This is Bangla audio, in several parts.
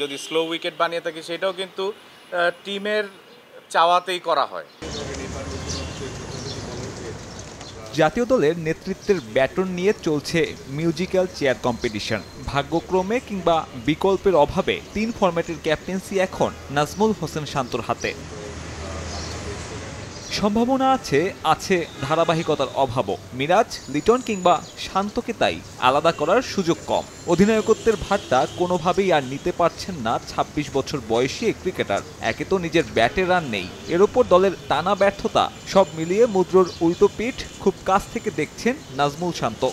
যদি স্লো উইকেট বানিয়ে থাকি সেটাও কিন্তু টিমের চাওয়াতেই করা হয়। জাতীয় দলের নেতৃত্বের ব্যাটন নিয়ে চলছে মিউজিক্যাল চেয়ার কম্পিটিশন। ভাগ্যক্রমে কিংবা বিকল্পের অভাবে 3 ফরম্যাটের ক্যাপ্টেন্সি এখন নাজমুল হোসেন শান্তর হাতে। সম্ভাবনা আছে ধারাবাহিকতার অভাবও। মিরাজ, লিটন কিংবা শান্তকে তাই আলাদা করার সুযোগ কম। অধিনায়কত্বের ভারটা কোনোভাবেই আর নিতে পারছেন না ২৬ বছর বয়সী এই ক্রিকেটার। একে তো নিজের ব্যাটে রান নেই, এর ওপর দলের টানা ব্যর্থতা। সব মিলিয়ে মুদ্রার উল্টো পিঠ খুব কাছ থেকে দেখছেন নাজমুল শান্ত।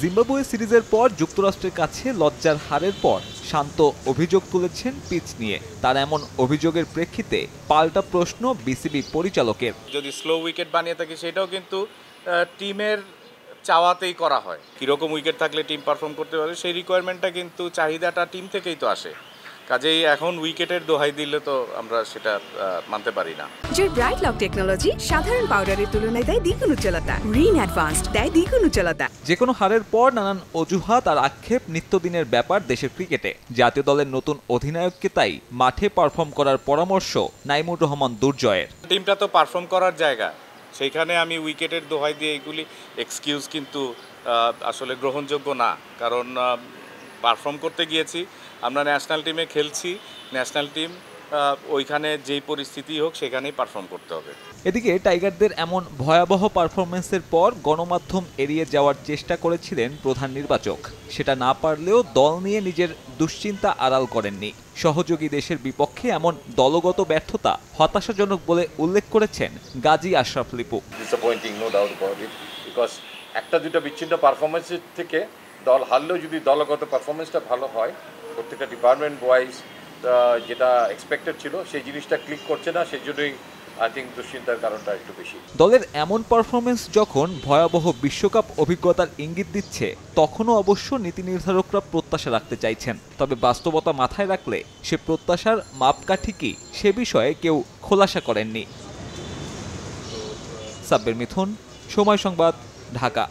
জিম্বাবুয়ে সিরিজের পর যুক্তরাষ্ট্রের কাছে লজ্জার হারের পর শান্ত অভিযোগ তুলেছেন পিচ নিয়ে। তার এমন অভিযোগের প্রেক্ষিতে পাল্টা প্রশ্ন বিসিবি পরিচালকের। যদি স্লো উইকেট বানিয়ে থাকি সেটাও কিন্তু টিমের চাওয়াতেই করা হয়। কীরকম উইকেট থাকলে টিম পারফর্ম করতে পারে সেই রিকোয়ারমেন্টটা কিন্তু চাহিদাটা টিম থেকেই তো আসে। কাজেই এখন উইকেটের দোহাই দিলে তো আমরা সেটা মানতে পারি না। যে ব্রাইট লক টেকনোলজি সাধারণ পাউডারের তুলনায় দেয় দ্বিগুণ উজ্জ্বলতা। রিন অ্যাডভান্সড দেয় দ্বিগুণ উজ্জ্বলতা। যে কোনো হারের পর নানান অজুহাত আর আক্ষেপ নিত্যদিনের ব্যাপার দেশের ক্রিকেটে। জাতীয় দলের নতুন অধিনায়ককে তাই মাঠে পারফর্ম করার পরামর্শ নাইমুর রহমান দুর্জয়ের। টিমটা তো পারফর্ম করার জায়গা, সেইখানে আমি উইকেটের দোহাই দিয়ে এগুলি এক্সকিউজ কিন্তু আসলে গ্রহণযোগ্য না। কারণ পারফর্ম করতে গিয়েছি, আমরা ন্যাশনাল টিমে খেলছি, ন্যাশনাল টিম ওইখানে যেই পরিস্থিতি হোক সেখানেই পারফর্ম করতে হবে। এদিকে টাইগারদের এমন ভয়াবহ পারফরমেন্সের পর গণমাধ্যম এড়িয়ে যাওয়ার চেষ্টা করেছিলেন প্রধান নির্বাচক। সেটা না পারলেও দল নিয়ে নিজের দুশ্চিন্তা আড়াল করেননি। সহযোগী দেশের বিপক্ষে এমন দলগত ব্যর্থতা হতাশাজনক বলে উল্লেখ করেছেন গাজী আশরাফ লিপু। একটা দুটো বিচ্ছিন্ন পারফরমেন্সের থেকে দল হারলেও যদি দলগত পারফরমেন্সটা ভালো হয়, প্রত্যেকটা ডিপার্টমেন্ট ওয়াইজ যেটা এক্সপেক্টেড ছিল সেই জিনিসটা ক্লিক করছে না, সেই জন্যই আই থিঙ্ক দুশ্চিন্তার কারণটা একটু বেশি। দলের এমন পারফরমেন্স যখন ভয়াবহ বিশ্বকাপ অভিজ্ঞতার ইঙ্গিত দিচ্ছে, তখনও অবশ্য নীতি নির্ধারকরা প্রত্যাশা রাখতে চাইছেন। তবে বাস্তবতা মাথায় রাখলে সে প্রত্যাশার মাপকাঠি কি, সে বিষয়ে কেউ খোলাসা করেননি। সাব্বির মিথুন, সময় সংবাদ, ঢাকা।